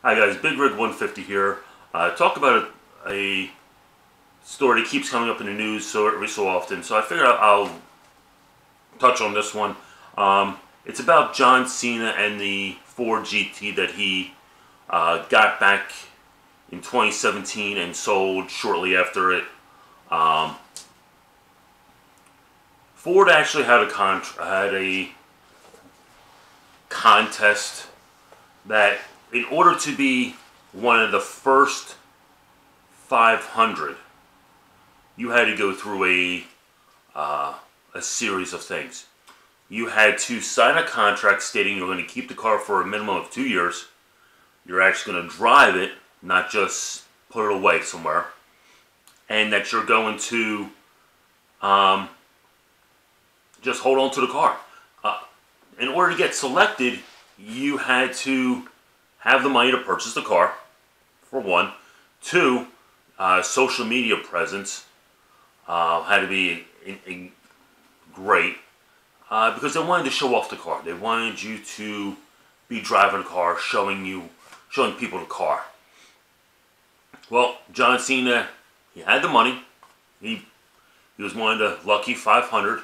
Hi guys, Big Rig 150 here. Talk about a story that keeps coming up in the news every so often, so I figured I'll touch on this one. It's about John Cena and the Ford GT that he got back in 2017 and sold shortly after it. Ford actually had a contest that in order to be one of the first 500, you had to go through a series of things. You had to sign a contract stating you're going to keep the car for a minimum of 2 years. You're actually going to drive it, not just put it away somewhere. And that you're going to just hold on to the car. In order to get selected, you had to have the money to purchase the car, for one. Two, social media presence had to be great because they wanted to show off the car. They wanted you to be driving the car, showing people the car. Well, John Cena, he had the money. He was one of the lucky 500.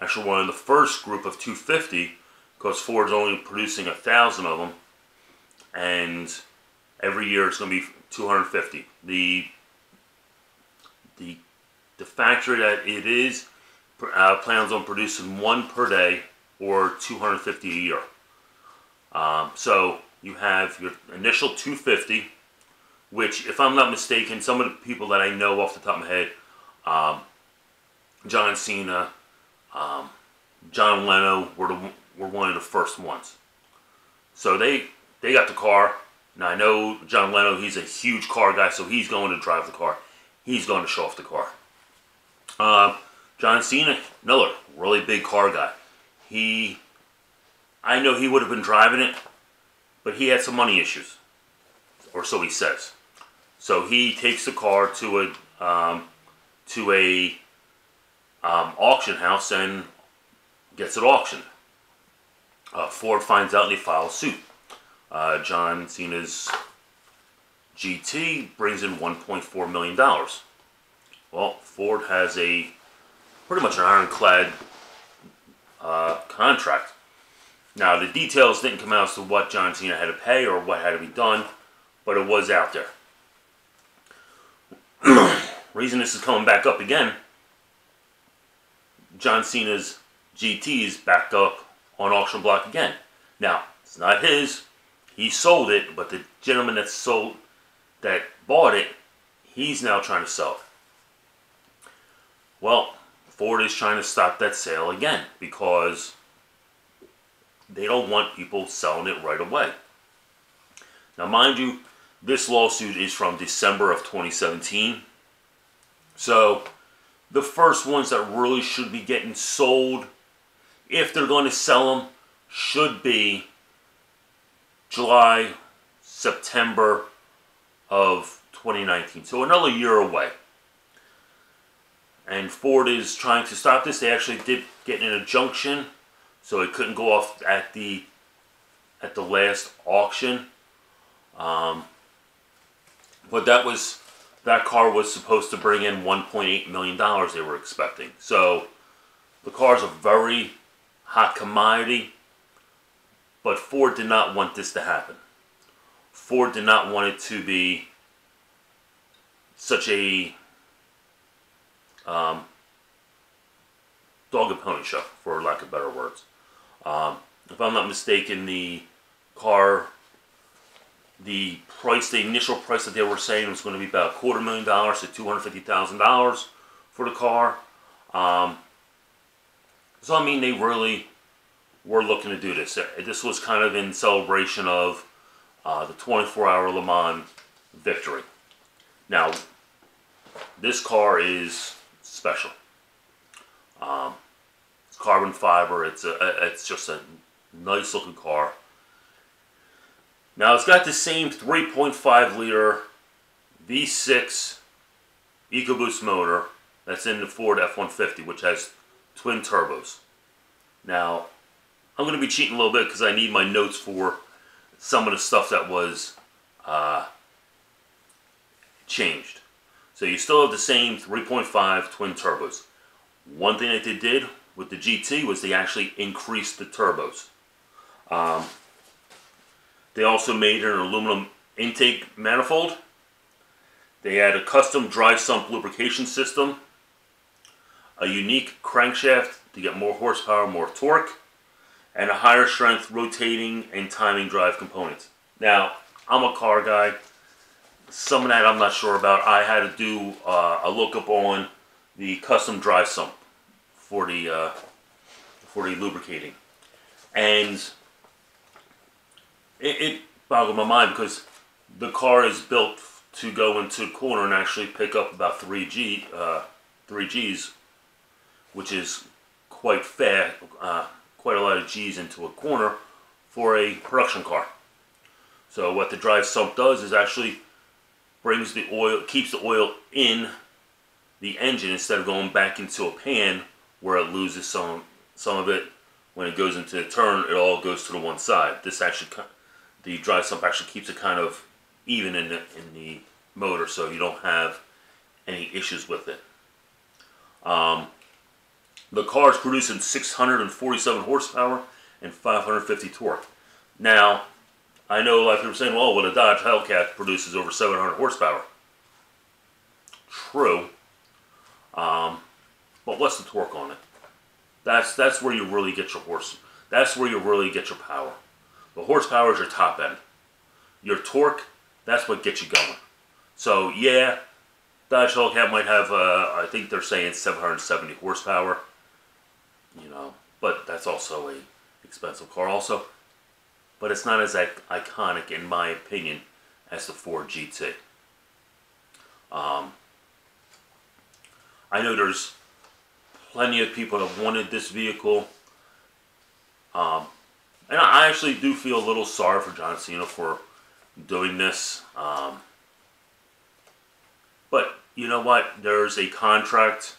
Actually, one of the first group of 250, because Ford's only producing 1,000 of them, and every year it's going to be 250. The factory that it is plans on producing one per day or 250 a year. So you have your initial 250, which, if I'm not mistaken, some of the people that I know off the top of my head, John Cena, John Leno were one of the first ones. So they got the car. Now I know John Leno, he's a huge car guy, so he's going to drive the car. He's going to show off the car. John Cena, another really big car guy. I know he would have been driving it, but he had some money issues, or so he says. So he takes the car to a auction house and gets it auctioned. Ford finds out and they file suit. John Cena's GT brings in $1.4 million. Well, Ford has pretty much an ironclad contract. Now, the details didn't come out as to what John Cena had to pay or what had to be done, but it was out there. Reason this is coming back up again, John Cena's GT is backed up on auction block again. Now, it's not his. He sold it, but the gentleman that bought it, he's now trying to sell it. Well, Ford is trying to stop that sale again because they don't want people selling it right away. Now, mind you, this lawsuit is from December of 2017. So, the first ones that really should be getting sold, if they're going to sell them, should be July, September of 2019. So another year away. And Ford is trying to stop this. They actually did get an injunction, so it couldn't go off at the last auction. But that car was supposed to bring in $1.8 million they were expecting. So the car's a very hot commodity, but Ford did not want this to happen. Ford did not want it to be such a dog and pony show, for lack of better words. If I'm not mistaken, the initial price that they were saying was going to be about $250,000 to $250,000 for the car. So I mean, they really were looking to do this. This was kind of in celebration of the 24-hour Le Mans victory. Now, this car is special. It's carbon fiber. It's just a nice looking car. Now, it's got the same 3.5 liter V6 EcoBoost motor that's in the Ford F-150, which has twin turbos. Now, I'm going to be cheating a little bit because I need my notes for some of the stuff that was changed. So you still have the same 3.5 twin turbos. One thing that they did with the GT was they actually increased the turbos. They also made an aluminum intake manifold. They had a custom dry sump lubrication system, a unique crankshaft to get more horsepower, more torque, and a higher strength rotating and timing drive components. Now, I'm a car guy. Some of that I'm not sure about. I had to do a lookup on the custom dry sump for the lubricating, and it boggled my mind because the car is built to go into a corner and actually pick up about 3 Gs, which is quite fast, quite a lot of Gs into a corner for a production car. So what the dry sump does is actually brings the oil, keeps the oil in the engine instead of going back into a pan where it loses some of it. When it goes into the turn, it all goes to the one side. This actually, the dry sump actually keeps it kind of even in the motor, so you don't have any issues with it. The car is producing 647 horsepower and 550 torque. Now, I know a lot of people are saying, well, a Dodge Hellcat produces over 700 horsepower. True. But what's the torque on it? That's where you really get your That's where you really get your power. The horsepower is your top end. Your torque, that's what gets you going. So yeah, Dodge Hellcat might have, I think they're saying 770 horsepower. You know, but that's also a expensive car also. But it's not as iconic, in my opinion, as the Ford GT. I know there's plenty of people that wanted this vehicle. And I actually do feel a little sorry for John Cena for doing this. But you know what? There's a contract.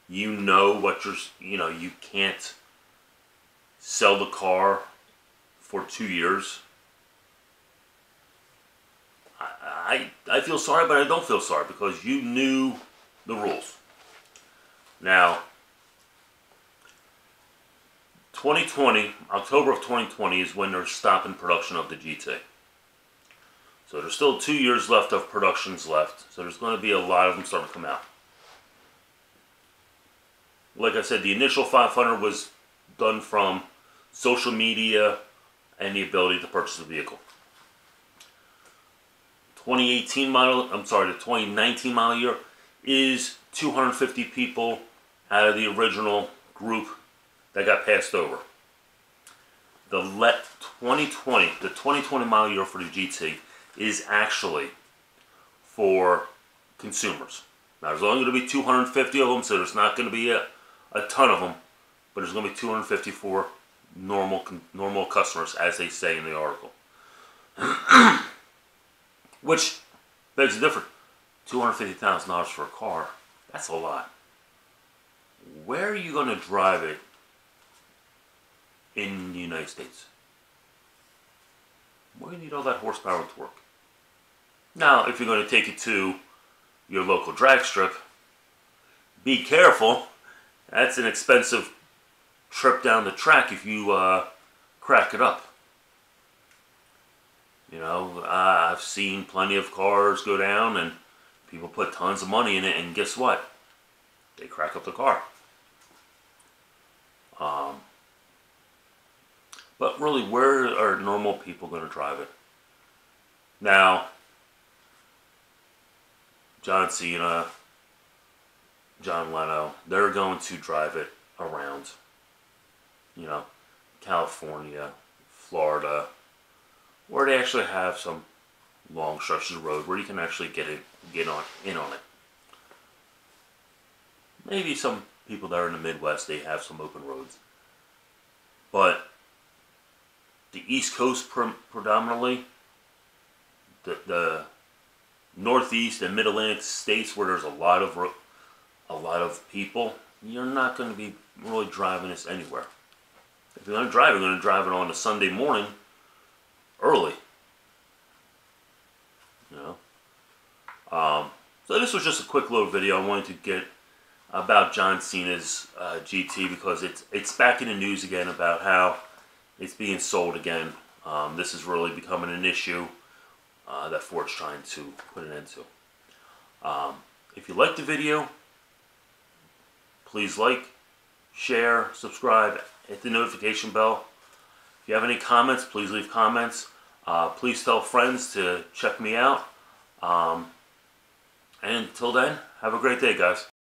You know what you can't sell the car for 2 years. I feel sorry, but I don't feel sorry because you knew the rules. Now, 2020, October of 2020 is when they're stopping production of the GT. So there's still 2 years left of productions left. So there's going to be a lot of them starting to come out. Like I said, the initial 500 was done from social media and the ability to purchase a vehicle. 2018 model, I'm sorry, the 2019 model year is 250 people out of the original group that got passed over. The 2020 model year for the GT is actually for consumers. Now there's only going to be 250 of them, so there's not going to be a ton of them, but there's going to be 250 for normal customers, as they say in the article. Which begs the difference. $250,000 for a car, that's a lot. Where are you going to drive it in the United States? Where do you need all that horsepower and torque? Now, if you're going to take it to your local drag strip, be careful. That's an expensive trip down the track if you crack it up. You know, I've seen plenty of cars go down and people put tons of money in it, and guess what? They crack up the car. But really, where are normal people going to drive it? Now, John Cena, John Leno, they're going to drive it around, you know, California, Florida, where they actually have some long stretches of road where you can actually get in on it. Maybe some people that are in the Midwest, they have some open roads. But the East Coast predominantly, the Northeast and Mid-Atlantic states where there's a lot of people, you're not going to be really driving this anywhere. If you're going to drive it on a Sunday morning early. this was just a quick little video I wanted to get about John Cena's GT, because it's back in the news again about how it's being sold again. This is really becoming an issue that Ford's trying to put an end to. If you liked the video, please like, share, subscribe, hit the notification bell. If you have any comments, please leave comments. Please tell friends to check me out. And until then, have a great day, guys.